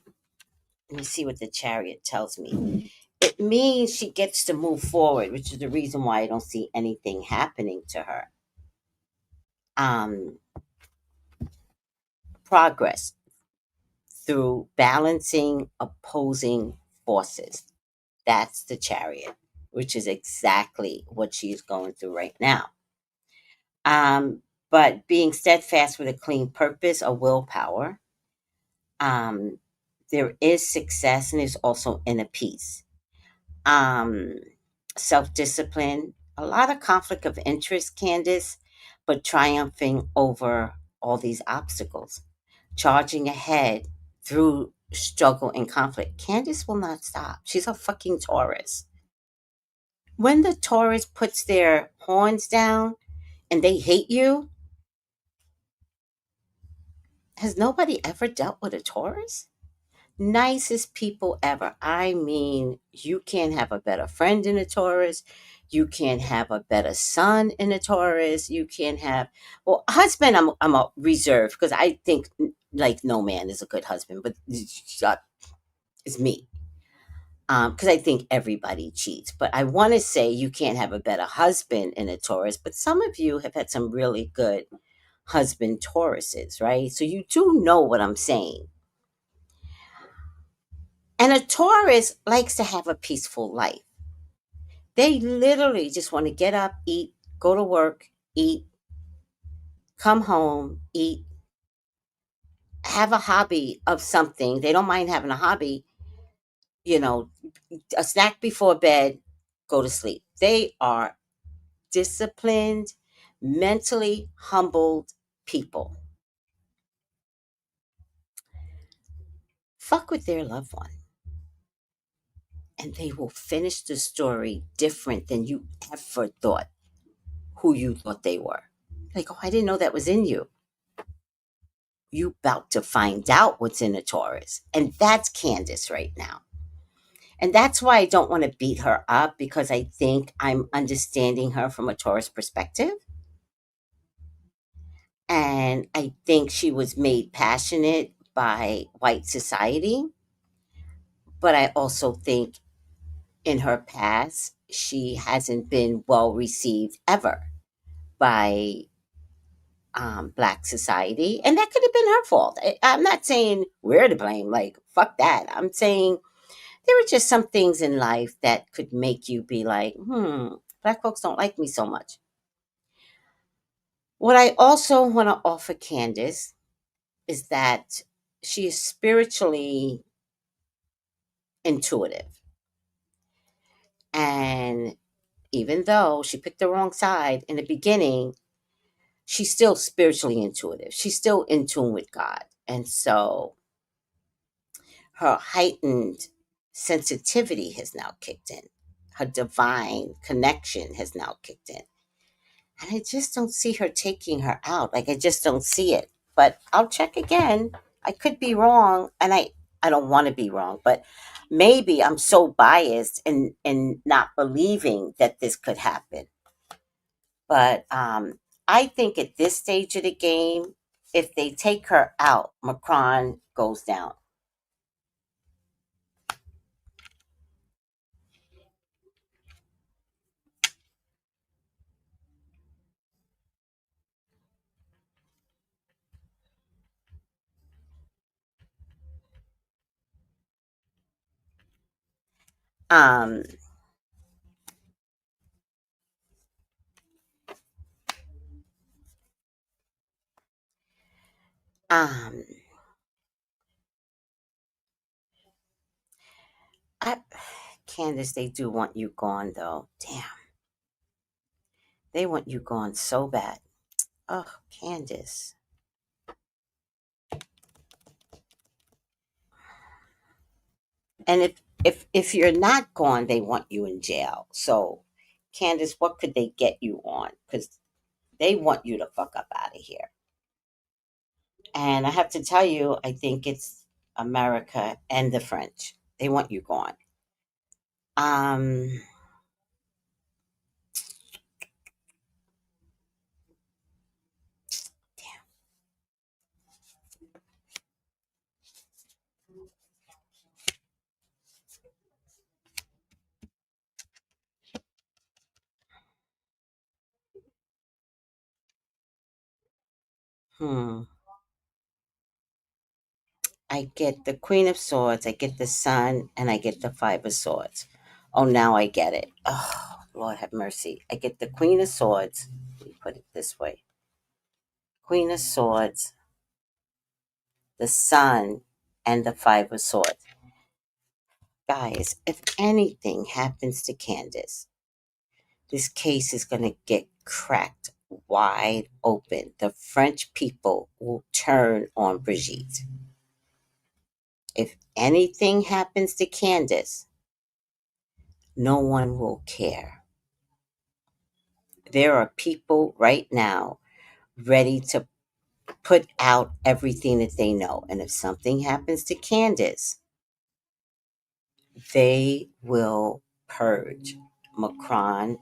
Let me see what the Chariot tells me. It means she gets to move forward, which is the reason why I don't see anything happening to her. Um, Progress through balancing opposing forces. That's the Chariot, which is exactly what she's going through right now. But being steadfast with a clean purpose or willpower, um, there is success and there's also inner peace. Um, Self discipline, a lot of conflict of interest, Candace, but triumphing over all these obstacles, charging ahead through struggle and conflict. Candace will not stop. She's a fucking Taurus. When the Taurus puts their horns down and they hate you, has nobody ever dealt with a Taurus? Nicest people ever. I mean, you can't have a better friend in a Taurus. You can't have a better son in a Taurus. You can't have, well, husband, I'm a reserve because I think like no man is a good husband, but it's me. Because I think everybody cheats. But I want to say you can't have a better husband in a Taurus, but some of you have had some really good husband Tauruses, right? So you do know what I'm saying. And a Taurus likes to have a peaceful life. They literally just want to get up, eat, go to work, eat, come home, eat, have a hobby of something. They don't mind having a hobby, you know, a snack before bed, go to sleep. They are disciplined, mentally humbled people. Fuck with their loved one, and they will finish the story different than you ever thought who you thought they were. Like, oh, I didn't know that was in you. You about to find out what's in a Taurus. And that's Candace right now. And that's why I don't want to beat her up, because I think I'm understanding her from a Taurus perspective. And I think she was made passionate by white society. But I also think in her past, she hasn't been well received ever by Black society. And that could have been her fault. I'm not saying we're to blame. Like, fuck that. I'm saying there are just some things in life that could make you be like, Black folks don't like me so much. What I also want to offer Candace is that she is spiritually intuitive. And even though she picked the wrong side in the beginning, she's still spiritually intuitive. She's still in tune with God. And so her heightened sensitivity has now kicked in. Her divine connection has now kicked in. And I just don't see her taking her out. Like, I just don't see it. But I'll check again. I could be wrong, and I don't want to be wrong, but maybe I'm so biased in not believing that this could happen. But I think at this stage of the game, if they take her out, Macron goes down. Um, um, I, Candace, they do want you gone, though. Damn, they want you gone so bad. Oh, Candace. And if you're not gone, they want you in jail. So, Candace, what could they get you on? Because they want you to fuck up out of here. And I have to tell you, I think it's America and the French. They want you gone. Um, Hmm. I get the Queen of Swords, I get the Sun, and I get the Five of Swords. Oh, now I get it. Oh, Lord have mercy. I get the Queen of Swords. Let me put it this way: Queen of Swords, the Sun, and the Five of Swords. Guys, if anything happens to Candace, this case is going to get cracked wide open. The French people will turn on Brigitte. If anything happens to Candace, no one will care. There are people right now ready to put out everything that they know. And if something happens to Candace, they will purge. Macron,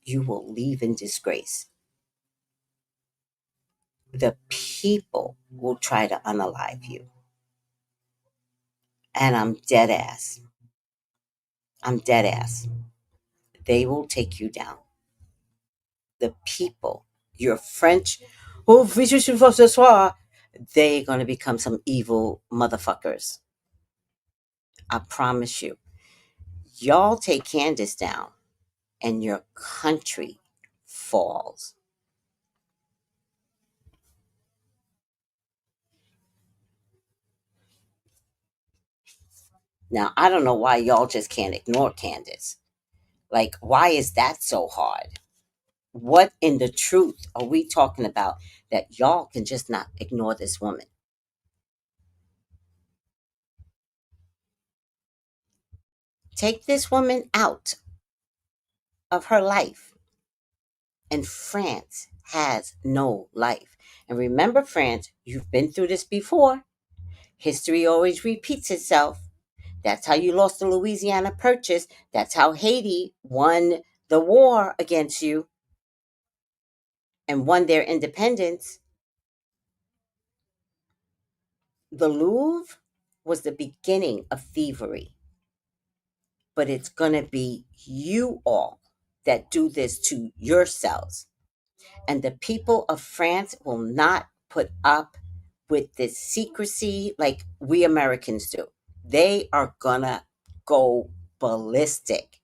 you will leave in disgrace. The people will try to unalive you. And I'm dead ass. I'm dead ass. They will take you down. The people, your French, oh, they're going to become some evil motherfuckers. I promise you. Y'all take Candace down and your country falls. Now, I don't know why y'all just can't ignore Candace. Like, why is that so hard? What in the truth are we talking about that y'all can just not ignore this woman? Take this woman out of her life, and France has no life. And remember, France, you've been through this before. History always repeats itself. That's how you lost the Louisiana Purchase. That's how Haiti won the war against you and won their independence. The Louvre was the beginning of thievery. But it's going to be you all that do this to yourselves. And the people of France will not put up with this secrecy like we Americans do. They are going to go ballistic.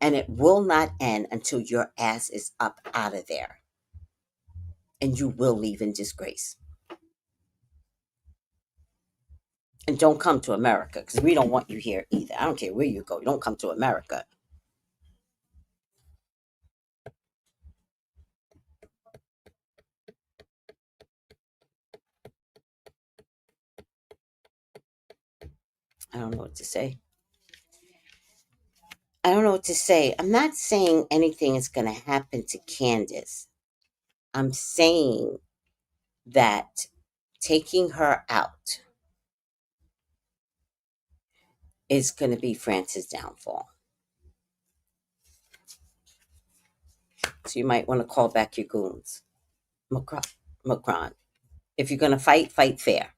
And it will not end until your ass is up out of there. And you will leave in disgrace. And don't come to America, because we don't want you here either. I don't care where you go. Don't come to America. I don't know what to say. I don't know what to say. I'm not saying anything is going to happen to Candace. I'm saying that taking her out is going to be France's downfall. So you might want to call back your goons. Macron. If you're going to fight, fight fair.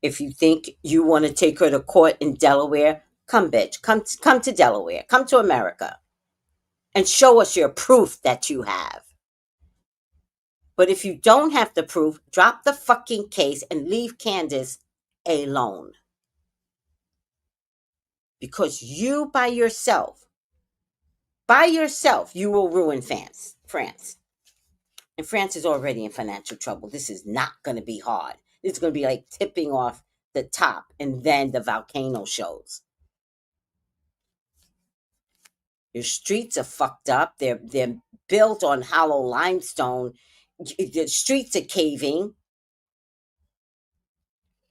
If you think you want to take her to court in Delaware, come, bitch. Come to Delaware. Come to America. And show us your proof that you have. But if you don't have the proof, drop the fucking case and leave Candace alone. Because you by yourself, you will ruin France. And France is already in financial trouble. This is not going to be hard. It's going to be like tipping off the top and then the volcano shows. Your streets are fucked up. They're built on hollow limestone. The streets are caving.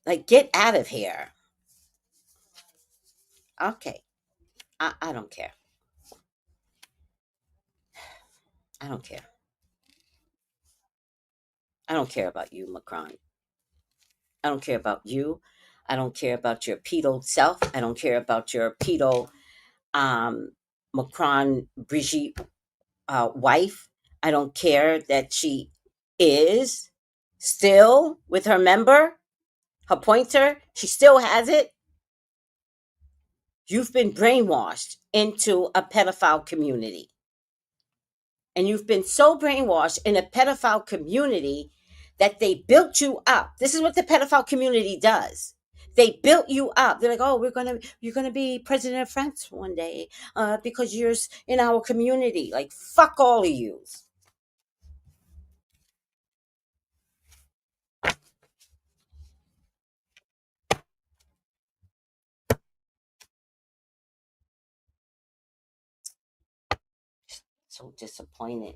Like, get out of here. Okay. I don't care. I don't care. I don't care about you, Macron. I don't care about you. I don't care about your pedo self. I don't care about your pedo Macron Brigitte wife. I don't care that she is still with her member, her pointer. She still has it. You've been brainwashed into a pedophile community. And you've been so brainwashed in a pedophile community that they built you up. This is what the pedophile community does. They built you up. They're like, oh, you're gonna be president of France one day because you're in our community. Like, fuck all of you. So disappointed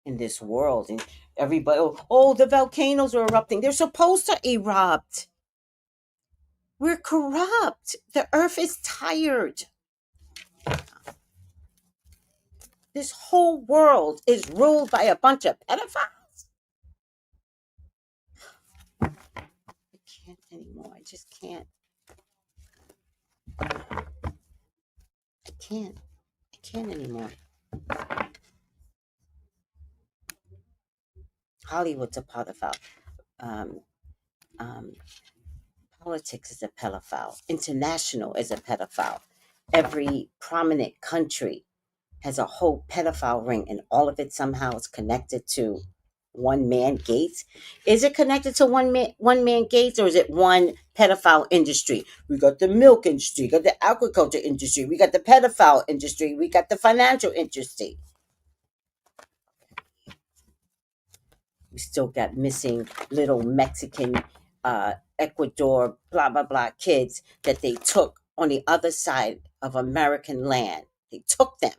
in this world, and everybody, oh, the volcanoes are erupting. They're supposed to erupt. We're corrupt. The earth is tired. This whole world is ruled by a bunch of pedophiles. I can't anymore. I just can't. I can't. I can't anymore. Hollywood's a pedophile. Um, um, Politics is a pedophile. International is a pedophile. Every prominent country has a whole pedophile ring, and all of it somehow is connected to one man Gates. Is it connected to one man Gates, or is it one pedophile industry? We got the milk industry, we got the agriculture industry, we got the pedophile industry, we got the financial industry. We still got missing little Mexican, Ecuador, blah, blah, blah kids that they took on the other side of American land. They took them.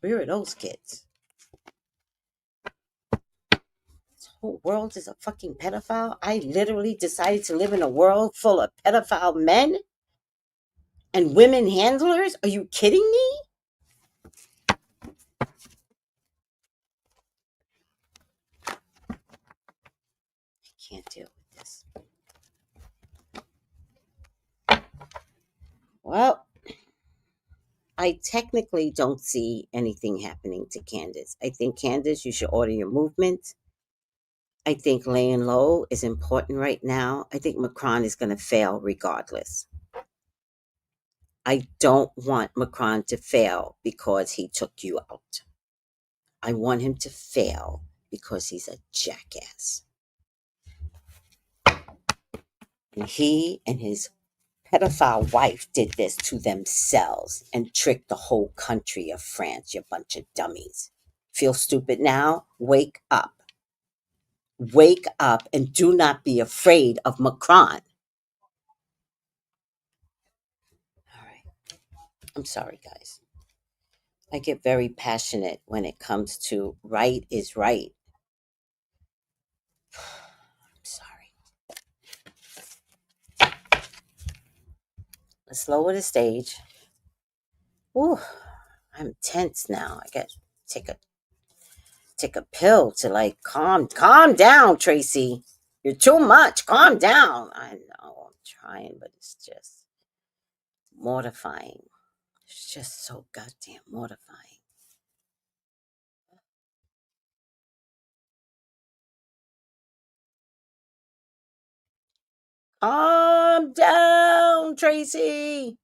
Where are those kids? This whole world is a fucking pedophile. I literally decided to live in a world full of pedophile men and women handlers. Are you kidding me? I can't deal with this. Well, I technically don't see anything happening to Candace. I think, Candace, you should order your movement. I think laying low is important right now. I think Macron is going to fail regardless. I don't want Macron to fail because he took you out. I want him to fail because he's a jackass. And he and his pedophile wife did this to themselves and tricked the whole country of France, you bunch of dummies. Feel stupid now? Wake up. Wake up and do not be afraid of Macron. All right. I'm sorry, guys. I get very passionate when it comes to right is right. I'm sorry. Let's lower the stage. Ooh, I'm tense now. I got to take a pill to like calm down, Tracy. You're too much. Calm down. I know I'm trying, but it's just mortifying. It's just so goddamn mortifying. Calm down, Tracy.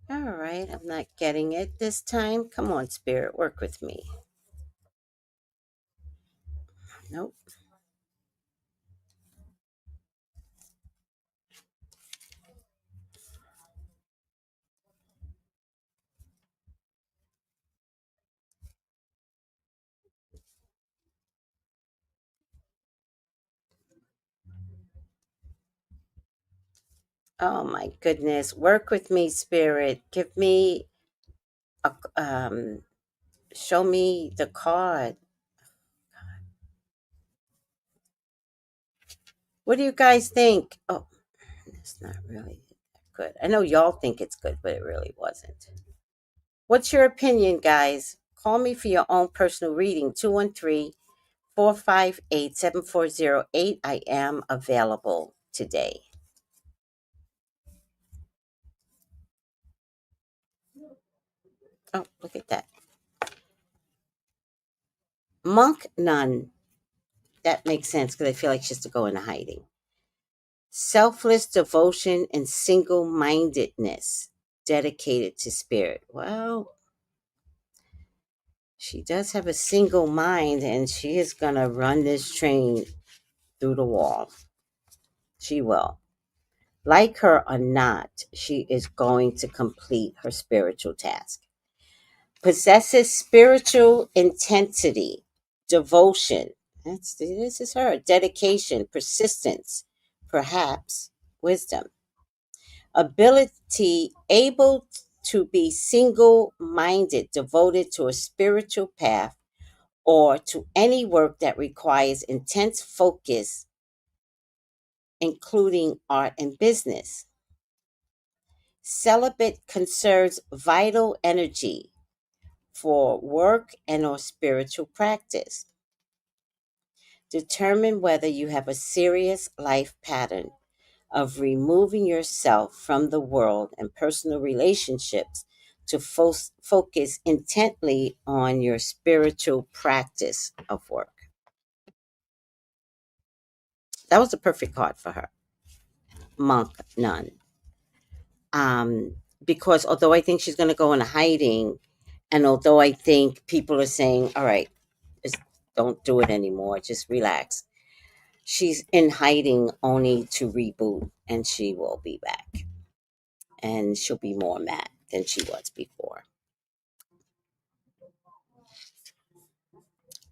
All right, I'm not getting it this time. Come on, Spirit, work with me. Nope. Oh my goodness, work with me, Spirit. Give me a show me the card. What do you guys think? Oh, it's not really good. I know y'all think it's good, but it really wasn't. What's your opinion, guys? Call me for your own personal reading, 213-458-7408. I am available today. Oh, look at that. Monk nun. That makes sense because I feel like she has to go into hiding. Selfless devotion and single-mindedness, dedicated to spirit. Well, she does have a single mind, and she is going to run this train through the wall. She will. Like her or not, she is going to complete her spiritual task. Possesses spiritual intensity, devotion. This is her. Dedication, persistence, perhaps wisdom. Ability, able to be single-minded, devoted to a spiritual path or to any work that requires intense focus, including art and business. Celibate conserves vital energy for work and or spiritual practice. Determine whether you have a serious life pattern of removing yourself from the world and personal relationships to focus intently on your spiritual practice of work. That was a perfect card for her. Monk nun. Because although I think she's going to go into hiding, and although I think people are saying, all right, just don't do it anymore, just relax, she's in hiding only to reboot, and she will be back. And she'll be more mad than she was before.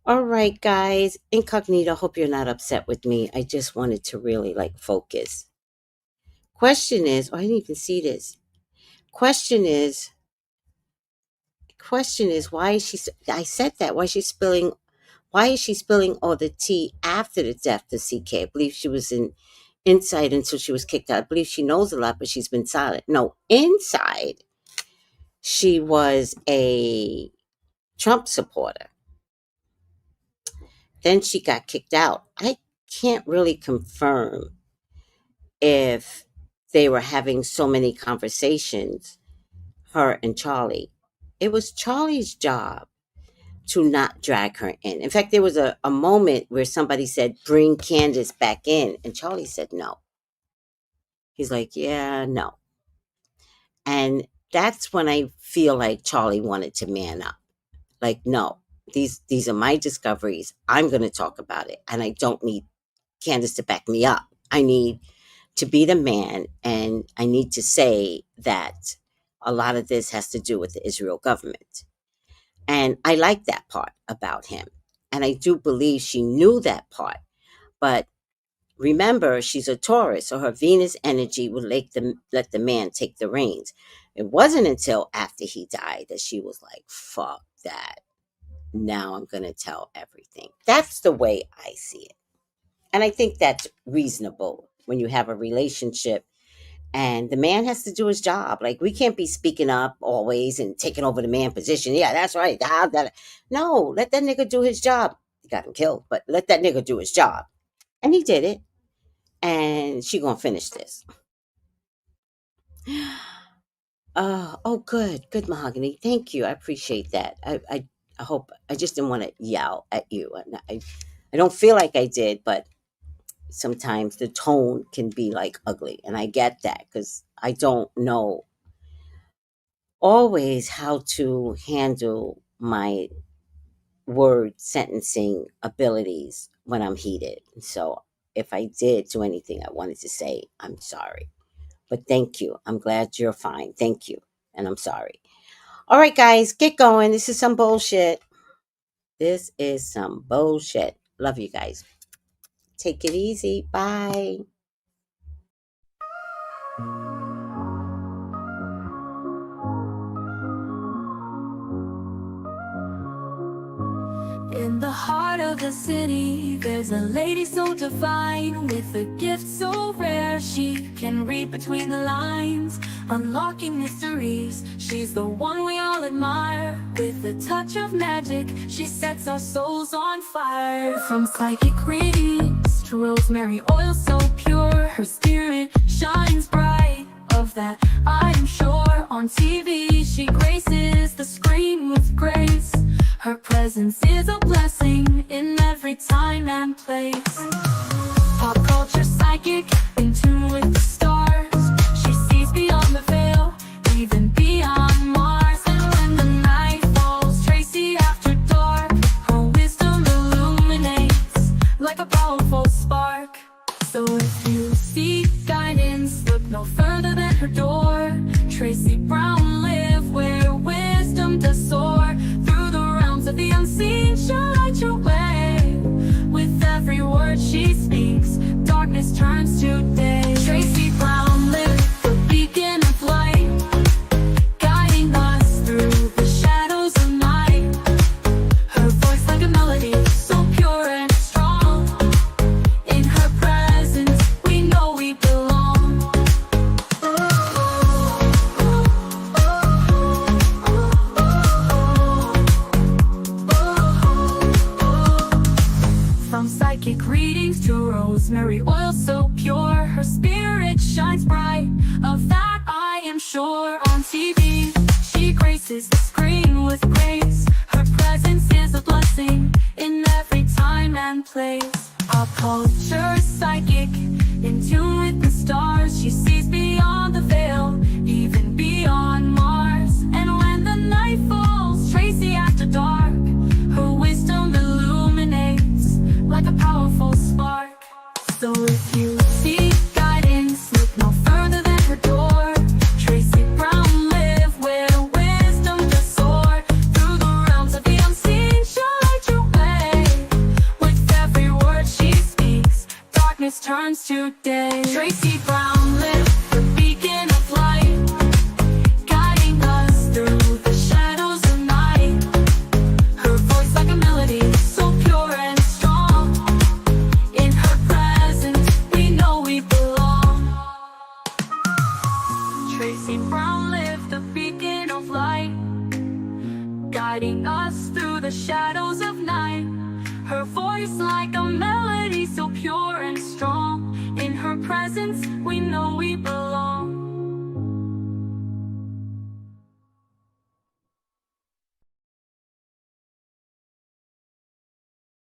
All right, guys. Incognito, hope you're not upset with me. I just wanted to really focus. Question is, I didn't even see this. Question is, why is she, I said that, why is she spilling all the tea after the death of CK? I believe she was inside until she was kicked out. I believe she knows a lot, but she's been silent. No, inside, she was a Trump supporter. Then she got kicked out. I can't really confirm if they were having so many conversations, her and Charlie. It was Charlie's job to not drag her in. In fact, there was a moment where somebody said, bring Candace back in. And Charlie said no. He's like, yeah, no. And that's when I feel like Charlie wanted to man up. Like, no, these are my discoveries. I'm going to talk about it. And I don't need Candace to back me up. I need to be the man, and I need to say that a lot of this has to do with the Israel government. And I like that part about him. And I do believe she knew that part. But remember, she's a Taurus, so her Venus energy would let the man take the reins. It wasn't until after he died that she was like, fuck that. Now I'm going to tell everything. That's the way I see it. And I think that's reasonable when you have a relationship and the man has to do his job. Like, we can't be speaking up always and taking over the man position. Yeah, that's right. No, let that nigga do his job. He got him killed, but let that nigga do his job. And he did it. And she gonna finish this. Oh, good, Mahogany. Thank you. I appreciate that. I hope. I just didn't want to yell at you. I don't feel like I did, but sometimes the tone can be ugly, and I get that because I don't know always how to handle my word sentencing abilities when I'm heated. So if I did do anything, I wanted to say I'm sorry. But thank you. I'm glad you're fine. Thank you. And I'm sorry. All right, guys, get going. This is some bullshit. Love you guys. Take it easy. Bye. In the heart of the city, there's a lady so divine, with a gift so rare she can read between the lines, unlocking mysteries. She's the one we all admire. With a touch of magic, she sets our souls on fire. From psychic readings to rosemary oil so pure, her spirit shines bright Of that I am sure. On TV she graces the screen with grace. Her presence is a blessing in every time and place. Pop culture psychic, in tune with the stars. She sees beyond the veil, even beyond Mars. And when the night falls, Tracy after dark, her wisdom illuminates like a powerful spark. So if you seek guidance, look no further than her door. Tracy Brown live where wisdom does soar. Through the realms of the unseen, she'll light your way. With every word she speaks, darkness turns to day. Tracy Brown live, the beacon of light, guiding us through the shadows of night. Her voice like a melody, so pure and strong. In her presence, we know we belong. From psychic readings to rosemary oil so pure, her spirit shines bright. Of that I am sure. On TV, she graces the screen with grace. Her presence is a blessing in every time and place. Pop culture psychic, in tune with the stars. She sees beyond the veil, even beyond Mars. And when the night falls, Tracy after dark, her wisdom illuminates like a powerful spark. So if you seek guidance, look no further than her door. Tracy Brown live where wisdom does soar. Through the realms of the unseen, she'll light your way. With every word she speaks, darkness turns to day. Tracy Brown live, the beacon of light, guiding us through the shadows of night. Her voice like a melody, so pure and strong. In her presence, we know we belong. Tracy Brown live, the beacon of light, guiding us through the shadows of night. Her voice like a melody, so pure and strong. In her presence, we know we belong.